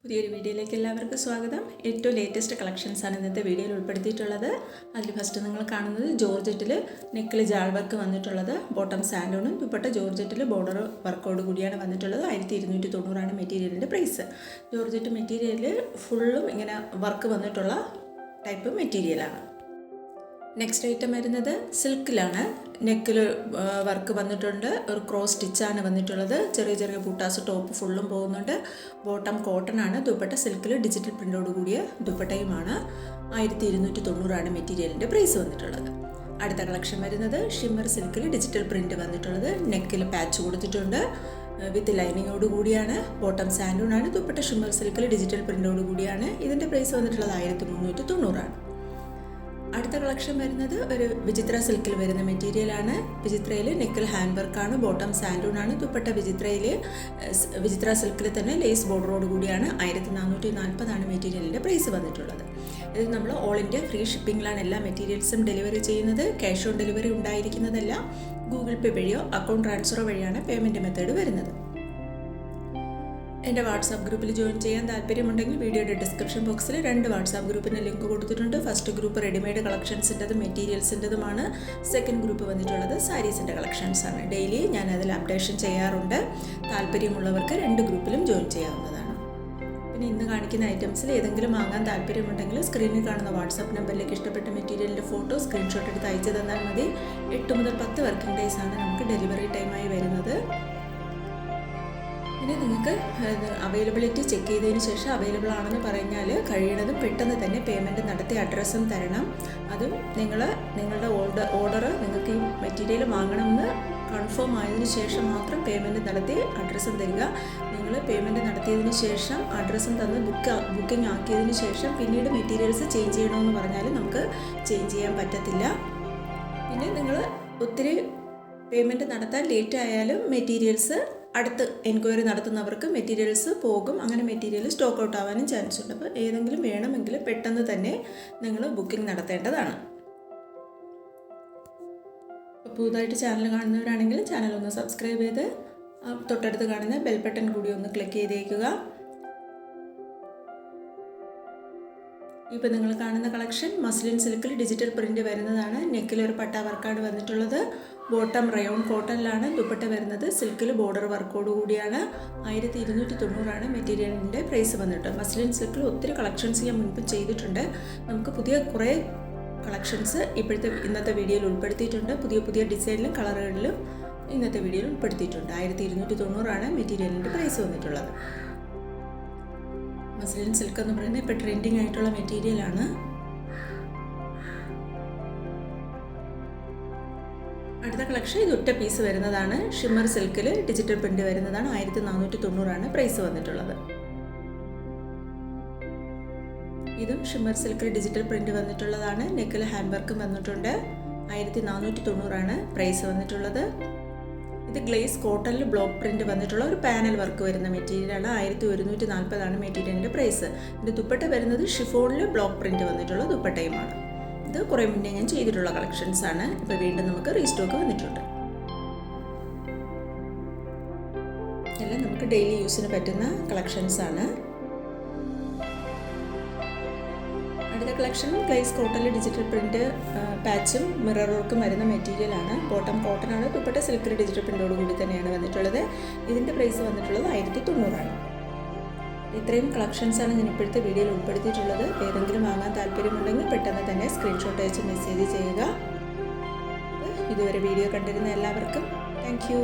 പുതിയൊരു വീഡിയോയിലേക്ക് എല്ലാവർക്കും സ്വാഗതം. ഏറ്റവും ലേറ്റസ്റ്റ് കളക്ഷൻസാണ് ഇന്നത്തെ വീഡിയോയിൽ ഉൾപ്പെടുത്തിയിട്ടുള്ളത്. അതിൽ ഫസ്റ്റ് നിങ്ങൾ കാണുന്നത് ജോർജറ്റിൽ നെക്കിൽ ജാൾ വർക്ക് വന്നിട്ടുള്ളത്, ബോട്ടം സാൻഡോണും ദുപ്പട്ട ജോർജറ്റിൽ ബോർഡർ വർക്കോട് കൂടിയാണ് വന്നിട്ടുള്ളത്. 1290 മെറ്റീരിയലിൻ്റെ പ്രൈസ്. ജോർജറ്റ് മെറ്റീരിയൽ ഫുള്ളും ഇങ്ങനെ വർക്ക് വന്നിട്ടുള്ള ടൈപ്പ് മെറ്റീരിയലാണ്. നെക്സ്റ്റ് ഐറ്റം വരുന്നത് സിൽക്കിലാണ്. നെക്കിൽ വർക്ക് വന്നിട്ടുണ്ട്, ഒരു ക്രോസ് സ്റ്റിച്ചാണ് വന്നിട്ടുള്ളത്. ചെറിയ ചെറിയ ബൂട്ടാസ് ടോപ്പ് ഫുള്ളും പോകുന്നുണ്ട്. ബോട്ടം കോട്ടൺ ആണ്. ദുപ്പട്ട സിൽക്കിൽ ഡിജിറ്റൽ പ്രിൻ്റോട് കൂടിയ ദുപ്പട്ടയുമാണ്. 1290 മെറ്റീരിയലിൻ്റെ പ്രൈസ് വന്നിട്ടുള്ളത്. അടുത്ത കളക്ഷൻ വരുന്നത് ഷിമ്മർ സിൽക്കിൽ ഡിജിറ്റൽ പ്രിൻ്റ് വന്നിട്ടുള്ളത്. നെക്കിൽ പാച്ച് കൊടുത്തിട്ടുണ്ട്, വിത്ത് ലൈനിങ്ങോട് കൂടിയാണ്. ബോട്ടം സാൻഡൂൺ ആണ്. ദുപ്പട്ട ഷിമ്മർ സിൽക്കിൽ ഡിജിറ്റൽ പ്രിൻ്റോട് കൂടിയാണ്. ഇതിൻ്റെ പ്രൈസ് വന്നിട്ടുള്ളത് 1390. അടുത്ത കളക്ഷൻ വരുന്നത് ഒരു വിചിത്ര സിൽക്കിൽ വരുന്ന മെറ്റീരിയലാണ്. വിചിത്രയിൽ നെക്കിൽ ഹാൻഡ് വർക്കാണ്. ബോട്ടം സാൻഡൂൺ ആണ്. ദുപ്പട്ട വിചിത്ര സിൽക്കിൽ തന്നെ ലേസ് ബോർഡറോട് കൂടിയാണ്. 1440 മെറ്റീരിയലിൻ്റെ പ്രൈസ് വന്നിട്ടുള്ളത്. ഇത് നമ്മൾ ഓൾ ഇന്ത്യ ഫ്രീ ഷിപ്പിങ്ങിലാണ് എല്ലാ മെറ്റീരിയൽസും ഡെലിവറി ചെയ്യുന്നത്. ക്യാഷ് ഓൺ ഡെലിവറി ഉണ്ടായിരിക്കുന്നതല്ല. ഗൂഗിൾ പേ വഴിയോ അക്കൗണ്ട് ട്രാൻസ്ഫറോ വഴിയാണ് പേയ്മെൻറ്റ് മെത്തേഡ് വരുന്നത്. എൻ്റെ വാട്സാപ്പ് ഗ്രൂപ്പിൽ ജോയിൻ ചെയ്യാൻ താല്പര്യമുണ്ടെങ്കിൽ വീഡിയോയുടെ ഡിസ്ക്രിപ്ഷൻ ബോക്സിൽ 2 വാട്സാപ്പ് ഗ്രൂപ്പിൻ്റെ ലിങ്ക് കൊടുത്തിട്ടുണ്ട്. ഫസ്റ്റ് ഗ്രൂപ്പ് റെഡിമെയ്ഡ് കളക്ഷൻസിൻ്റെതും മെറ്റീരിയൽസിൻ്റെതുമാണ്. സെക്കൻഡ് ഗ്രൂപ്പ് വന്നിട്ടുള്ളത് സാരീസിൻ്റെ കളക്ഷൻസാണ്. ഡെയിലി ഞാൻ അതിൽ അപ്ഡേഷൻ ചെയ്യാറുണ്ട്. താല്പര്യമുള്ളവർക്ക് 2 ഗ്രൂപ്പിലും ജോയിൻ ചെയ്യാവുന്നതാണ്. പിന്നെ ഇന്ന് കാണിക്കുന്ന ഐറ്റംസിൽ ഏതെങ്കിലും വാങ്ങാൻ താല്പര്യമുണ്ടെങ്കിൽ സ്ക്രീനിൽ കാണുന്ന വാട്സാപ്പ് നമ്പറിലേക്ക് ഇഷ്ടപ്പെട്ട മെറ്റീരിയലിൻ്റെ ഫോട്ടോ സ്ക്രീൻഷോട്ട് എടുത്ത് അയച്ചു തന്നാൽ മതി. 8 മുതൽ 10 വർക്കിംഗ് ഡേയ്സാണ് നമുക്ക് ഡെലിവറി ടൈമായി വരുന്നത്. പിന്നെ നിങ്ങൾക്ക് അവൈലബിലിറ്റി ചെക്ക് ചെയ്തതിന് ശേഷം അവൈലബിൾ ആണെന്ന് പറഞ്ഞാൽ കഴിയണതും പെട്ടെന്ന് തന്നെ പേയ്മെൻറ്റ് നടത്തി അഡ്രസ്സും തരണം. അതും നിങ്ങളുടെ ഓർഡർ നിങ്ങൾക്ക് ഈ മെറ്റീരിയൽ വാങ്ങണമെന്ന് കൺഫേം ആയതിനു ശേഷം മാത്രം പേയ്മെൻറ്റ് നടത്തി അഡ്രസ്സും തരിക. നിങ്ങൾ പേയ്മെൻറ്റ് നടത്തിയതിന് ശേഷം അഡ്രസ്സും തന്ന് ബുക്കിംഗ് ആക്കിയതിന് ശേഷം പിന്നീട് മെറ്റീരിയൽസ് ചേഞ്ച് ചെയ്യണമെന്ന് പറഞ്ഞാൽ നമുക്ക് ചേഞ്ച് ചെയ്യാൻ പറ്റത്തില്ല. പിന്നെ നിങ്ങൾ ഒത്തിരി പേയ്മെൻറ്റ് നടത്താൻ ലേറ്റ് ആയാലും മെറ്റീരിയൽസ് അടുത്ത് എൻക്വയറി നടത്തുന്നവർക്ക് മെറ്റീരിയൽസ് പോകും. അങ്ങനെ മെറ്റീരിയൽ സ്റ്റോക്ക് ഔട്ട് ആവാനും ചാൻസ് ഉണ്ട്. അപ്പോൾ ഏതെങ്കിലും വേണമെങ്കിൽ പെട്ടെന്ന് തന്നെ നിങ്ങൾ ബുക്കിംഗ് നടത്തേണ്ടതാണ്. പുതുതായിട്ട് ചാനൽ കാണുന്നവരാണെങ്കിൽ ചാനൽ ഒന്ന് സബ്സ്ക്രൈബ് ചെയ്ത് തൊട്ടടുത്ത് കാണുന്ന ബെൽ ബട്ടൺ കൂടി ഒന്ന് ക്ലിക്ക് ചെയ്തേക്കുക. ഇപ്പോൾ നിങ്ങൾ കാണുന്ന കളക്ഷൻ മസ്ലിൻ സിൽക്കിൽ ഡിജിറ്റൽ പ്രിൻ്റ് വരുന്നതാണ്. നെക്കിൽ ഒരു പട്ട വർക്കാണ് വന്നിട്ടുള്ളത്. Bottom rayon കോട്ടണിലാണ്. ദുപ്പട്ട വരുന്നത് സിൽക്കിൽ ബോർഡർ വർക്കോട് കൂടിയാണ്. 1290 മെറ്റീരിയലിൻ്റെ പ്രൈസ് വന്നിട്ട്. മസ്ലിൻ സിൽക്കിൽ ഒത്തിരി കളക്ഷൻസ് ഞാൻ മുൻപ് ചെയ്തിട്ടുണ്ട്. നമുക്ക് പുതിയ കുറേ കളക്ഷൻസ് ഇന്നത്തെ വീഡിയോയിൽ ഉൾപ്പെടുത്തിയിട്ടുണ്ട്. പുതിയ ഡിസൈനിലും കളറുകളിലും ഇന്നത്തെ വീഡിയോയിൽ ഉൾപ്പെടുത്തിയിട്ടുണ്ട്. 1290 മെറ്റീരിയലിൻ്റെ പ്രൈസ് വന്നിട്ടുള്ളത്. മസ്ലിൻ സിൽക്ക് എന്ന് പറയുന്നത് ഇപ്പോൾ ട്രെൻഡിങ് ആയിട്ടുള്ള മെറ്റീരിയലാണ്. അടുത്ത കളക്ഷൻ ഇത് ഒറ്റ പീസ് വരുന്നതാണ്. ഷിമ്മർ സിൽക്കിൽ ഡിജിറ്റൽ പ്രിൻ്റ് വരുന്നതാണ്. 1490 പ്രൈസ് വന്നിട്ടുള്ളത്. ഇതും ഷിമ്മർ സിൽക്കിൽ ഡിജിറ്റൽ പ്രിൻ്റ് വന്നിട്ടുള്ളതാണ്. നെക്കിൽ ഹാൻഡ് വർക്കും വന്നിട്ടുണ്ട്. 1490 പ്രൈസ് വന്നിട്ടുള്ളത്. ഇത് ഗ്ലേസ് കോട്ടണിൽ ബ്ലോക്ക് പ്രിൻ്റ് വന്നിട്ടുള്ള ഒരു പാനൽ വർക്ക് വരുന്ന മെറ്റീരിയലാണ്. 1140 മെറ്റീരിയലിൻ്റെ പ്രൈസ്. ഇതിൻ്റെ ദുപ്പട്ട വരുന്നത് ഷിഫോണിൽ ബ്ലോക്ക് പ്രിൻ്റ് വന്നിട്ടുള്ള ദുപ്പട്ടയുമാണ്. ഇത് കുറേ മുന്നേ ഞാൻ ചെയ്തിട്ടുള്ള കളക്ഷൻസാണ്. ഇപ്പോൾ വീണ്ടും നമുക്ക് റീസ്റ്റോക്ക് വന്നിട്ടുണ്ട്. എല്ലാം നമുക്ക് ഡെയിലി യൂസിന് പറ്റുന്ന കളക്ഷൻസാണ്. അടുത്ത കളക്ഷൻ ഗ്ലേസ് കോട്ടണിൽ ഡിജിറ്റൽ പ്രിൻ്റ് പാച്ചും മിറർ വർക്കും വരുന്ന മെറ്റീരിയലാണ്. ബോട്ടം കോട്ടൺ ആണ്. ദുപ്പട്ട സിൽക്കിൽ ഡിജിറ്റൽ പ്രിൻ്റോട് കൂടി തന്നെയാണ് വന്നിട്ടുള്ളത്. ഇതിൻ്റെ പ്രൈസ് വന്നിട്ടുള്ളത് 1090. ഇത്രയും കളക്ഷൻസാണ് ഞാൻ ഇപ്പോഴത്തെ വീഡിയോയിൽ ഉൾപ്പെടുത്തിയിട്ടുള്ളത്. ഏതെങ്കിലും വാങ്ങാൻ താല്പര്യമുണ്ടെങ്കിൽ പെട്ടെന്ന് തന്നെ സ്ക്രീൻഷോട്ട് അയച്ച് മെസ്സേജ് ചെയ്യുക. ഇതുവരെ വീഡിയോ കണ്ടിരുന്ന എല്ലാവർക്കും താങ്ക് യു.